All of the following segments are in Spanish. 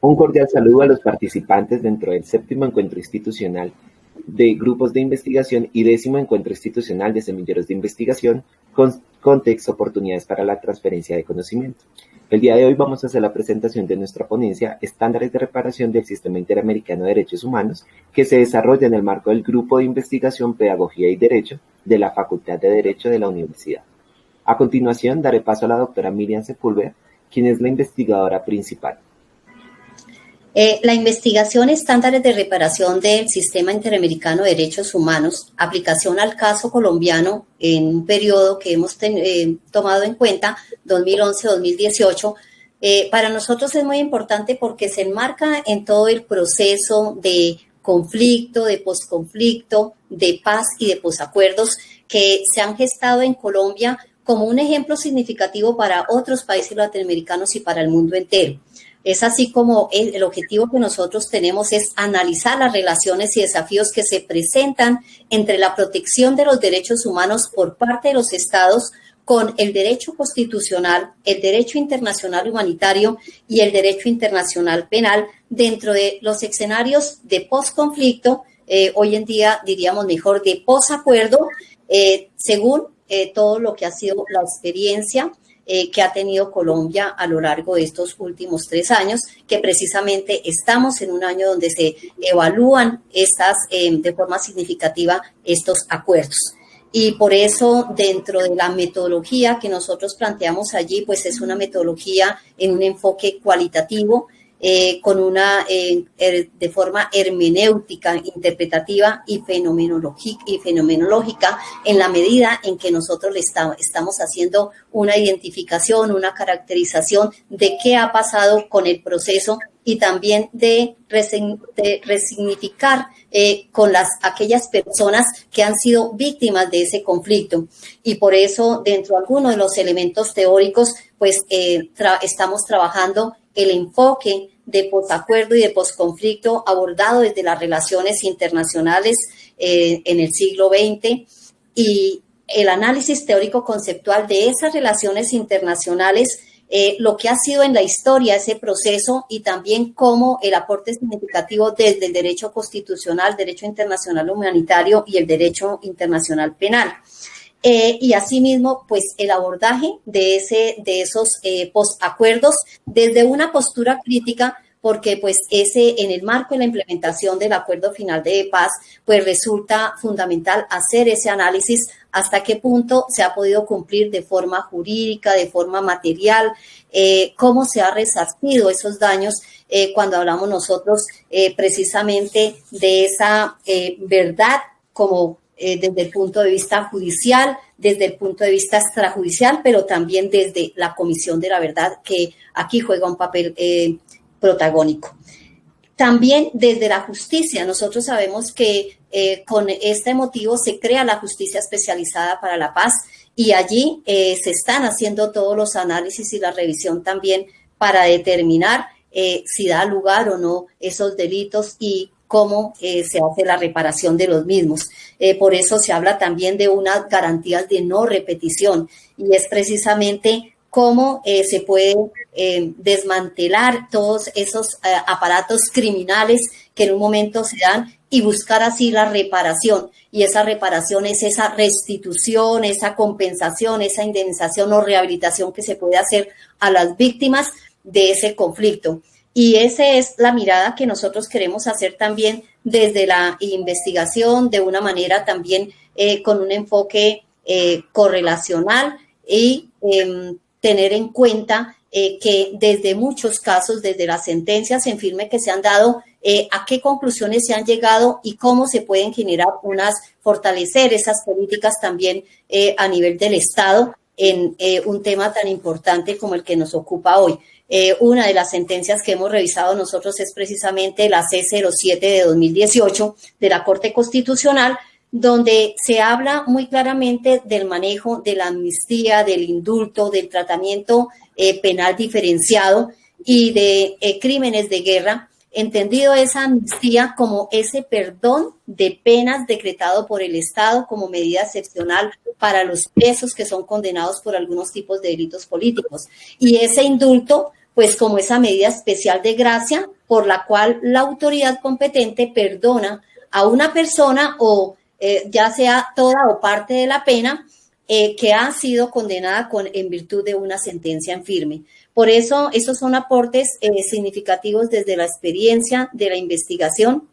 Un cordial saludo a los participantes dentro del 7º Encuentro Institucional de Grupos de Investigación y 10º Encuentro Institucional de Semilleros de Investigación, Contexto, Oportunidades para la Transferencia de Conocimiento. El día de hoy vamos a hacer la presentación de nuestra ponencia Estándares de Reparación del Sistema Interamericano de Derechos Humanos, que se desarrolla en el marco del Grupo de Investigación, Pedagogía y Derecho de la Facultad de Derecho de la Universidad. A continuación, daré paso a la doctora Miriam Sepúlveda, quien es la investigadora principal. La investigación Estándares de Reparación del Sistema Interamericano de Derechos Humanos, aplicación al caso colombiano en un periodo que hemos tomado en cuenta, 2011-2018, para nosotros es muy importante porque se enmarca en todo el proceso de conflicto, de posconflicto, de paz y de posacuerdos que se han gestado en Colombia como un ejemplo significativo para otros países latinoamericanos y para el mundo entero. Es así como el objetivo que nosotros tenemos es analizar las relaciones y desafíos que se presentan entre la protección de los derechos humanos por parte de los estados con el derecho constitucional, el derecho internacional humanitario y el derecho internacional penal dentro de los escenarios de posconflicto, hoy en día diríamos mejor de posacuerdo, según todo lo que ha sido la experiencia que ha tenido Colombia a lo largo de estos últimos 3 años, que precisamente estamos en un año donde se evalúan de forma significativa estos acuerdos. Y por eso, dentro de la metodología que nosotros planteamos allí, pues es una metodología en un enfoque cualitativo, con de forma hermenéutica, interpretativa y fenomenológica, en la medida en que nosotros le estamos haciendo una identificación, una caracterización de qué ha pasado con el proceso y también de resignificar con aquellas personas que han sido víctimas de ese conflicto. Y por eso, dentro de algunos de los elementos teóricos, pues estamos trabajando el enfoque de posacuerdo y de posconflicto abordado desde las relaciones internacionales en el siglo XX y el análisis teórico conceptual de esas relaciones internacionales, lo que ha sido en la historia ese proceso y también cómo el aporte significativo desde el derecho constitucional, derecho internacional humanitario y el derecho internacional penal. Y asimismo, pues el abordaje de esos posacuerdos desde una postura crítica, porque pues en el marco de la implementación del acuerdo final de paz, pues resulta fundamental hacer ese análisis hasta qué punto se ha podido cumplir de forma jurídica, de forma material, cómo se ha resarcido esos daños cuando hablamos nosotros precisamente de esa verdad como desde el punto de vista judicial, desde el punto de vista extrajudicial, pero también desde la Comisión de la Verdad, que aquí juega un papel protagónico. También desde la justicia, nosotros sabemos que con este motivo se crea la Justicia Especializada para la Paz y allí se están haciendo todos los análisis y la revisión también para determinar si da lugar o no esos delitos y cómo se hace la reparación de los mismos. Por eso se habla también de unas garantías de no repetición y es precisamente cómo se puede desmantelar todos esos aparatos criminales que en un momento se dan y buscar así la reparación. Y esa reparación es esa restitución, esa compensación, esa indemnización o rehabilitación que se puede hacer a las víctimas de ese conflicto. Y esa es la mirada que nosotros queremos hacer también desde la investigación, de una manera también con un enfoque correlacional y tener en cuenta que desde muchos casos, desde las sentencias en firme que se han dado, a qué conclusiones se han llegado y cómo se pueden generar fortalecer esas políticas también a nivel del Estado en un tema tan importante como el que nos ocupa hoy. Una de las sentencias que hemos revisado nosotros es precisamente la C07 de 2018 de la Corte Constitucional, donde se habla muy claramente del manejo de la amnistía, del indulto, del tratamiento penal diferenciado y de crímenes de guerra, entendido esa amnistía como ese perdón de penas decretado por el Estado como medida excepcional para los presos que son condenados por algunos tipos de delitos políticos. Y ese indulto pues como esa medida especial de gracia por la cual la autoridad competente perdona a una persona o ya sea toda o parte de la pena que ha sido condenada en virtud de una sentencia en firme. Por eso, estos son aportes significativos desde la experiencia de la investigación,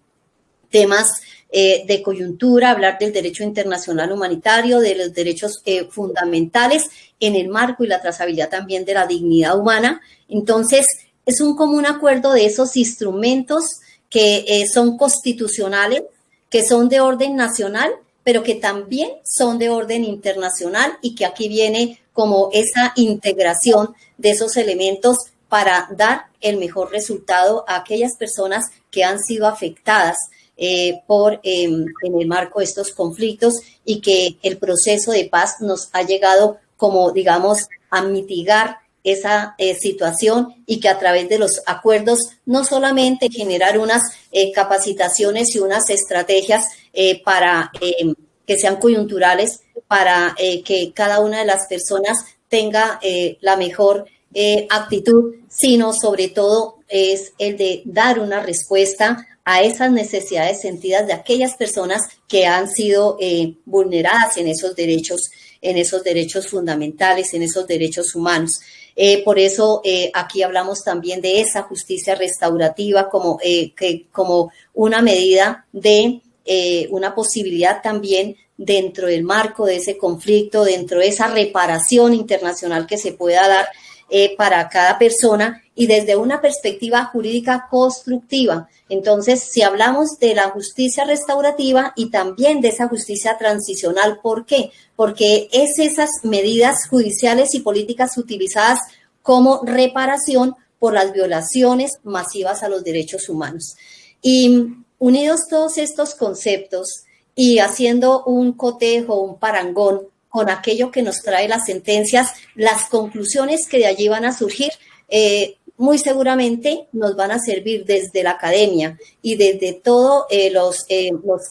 temas de coyuntura, hablar del derecho internacional humanitario, de los derechos fundamentales en el marco y la trazabilidad también de la dignidad humana. Entonces, es un común acuerdo de esos instrumentos que son constitucionales, que son de orden nacional, pero que también son de orden internacional y que aquí viene como esa integración de esos elementos para dar el mejor resultado a aquellas personas que han sido afectadas en el marco de estos conflictos y que el proceso de paz nos ha llegado como, digamos, a mitigar esa situación y que a través de los acuerdos no solamente generar unas capacitaciones y unas estrategias para que sean coyunturales, para que cada una de las personas tenga la mejor actitud, sino sobre todo es el de dar una respuesta a esas necesidades sentidas de aquellas personas que han sido vulneradas en esos derechos fundamentales, en esos derechos humanos. Por eso aquí hablamos también de esa justicia restaurativa como una medida de una posibilidad también dentro del marco de ese conflicto, dentro de esa reparación internacional que se pueda dar para cada persona y desde una perspectiva jurídica constructiva. Entonces, si hablamos de la justicia restaurativa y también de esa justicia transicional, ¿por qué? Porque es esas medidas judiciales y políticas utilizadas como reparación por las violaciones masivas a los derechos humanos. Y unidos todos estos conceptos y haciendo un cotejo, un parangón con aquello que nos trae las sentencias, las conclusiones que de allí van a surgir, muy seguramente nos van a servir desde la academia y desde todos los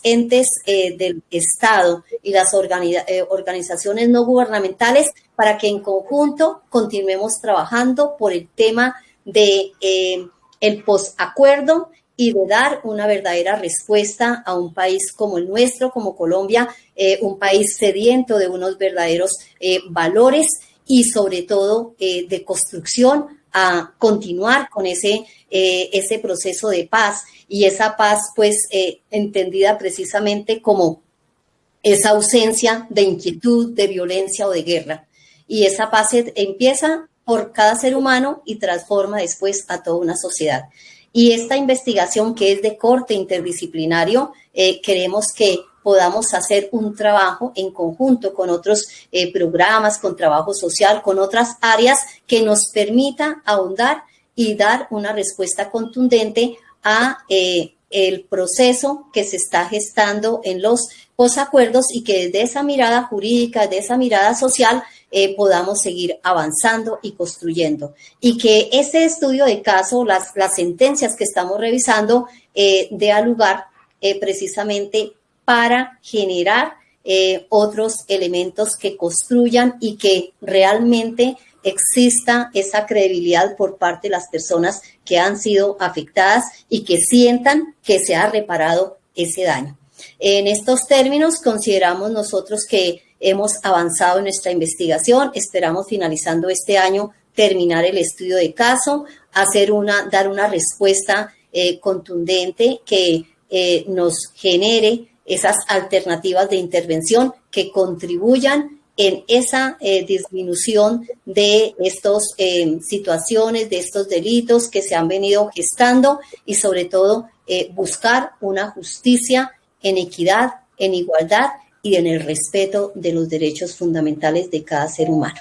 entes del Estado y las organizaciones no gubernamentales para que en conjunto continuemos trabajando por el tema de el posacuerdo y de dar una verdadera respuesta a un país como el nuestro, como Colombia, un país sediento de unos verdaderos valores y sobre todo de construcción a continuar con ese proceso de paz y esa paz pues entendida precisamente como esa ausencia de inquietud, de violencia o de guerra. Y esa paz empieza por cada ser humano y transforma después a toda una sociedad. Y esta investigación que es de corte interdisciplinario, queremos que podamos hacer un trabajo en conjunto con otros programas, con trabajo social, con otras áreas que nos permita ahondar y dar una respuesta contundente a el proceso que se está gestando en los posacuerdos y que desde esa mirada jurídica, de esa mirada social, podamos seguir avanzando y construyendo. Y que ese estudio de caso, las sentencias que estamos revisando, dé lugar precisamente para generar otros elementos que construyan y que realmente exista esa credibilidad por parte de las personas que han sido afectadas y que sientan que se ha reparado ese daño. En estos términos, consideramos nosotros que hemos avanzado en nuestra investigación. Esperamos, finalizando este año, terminar el estudio de caso, dar una respuesta contundente que nos genere esas alternativas de intervención que contribuyan en esa disminución de estas situaciones, de estos delitos que se han venido gestando y sobre todo buscar una justicia en equidad, en igualdad y en el respeto de los derechos fundamentales de cada ser humano.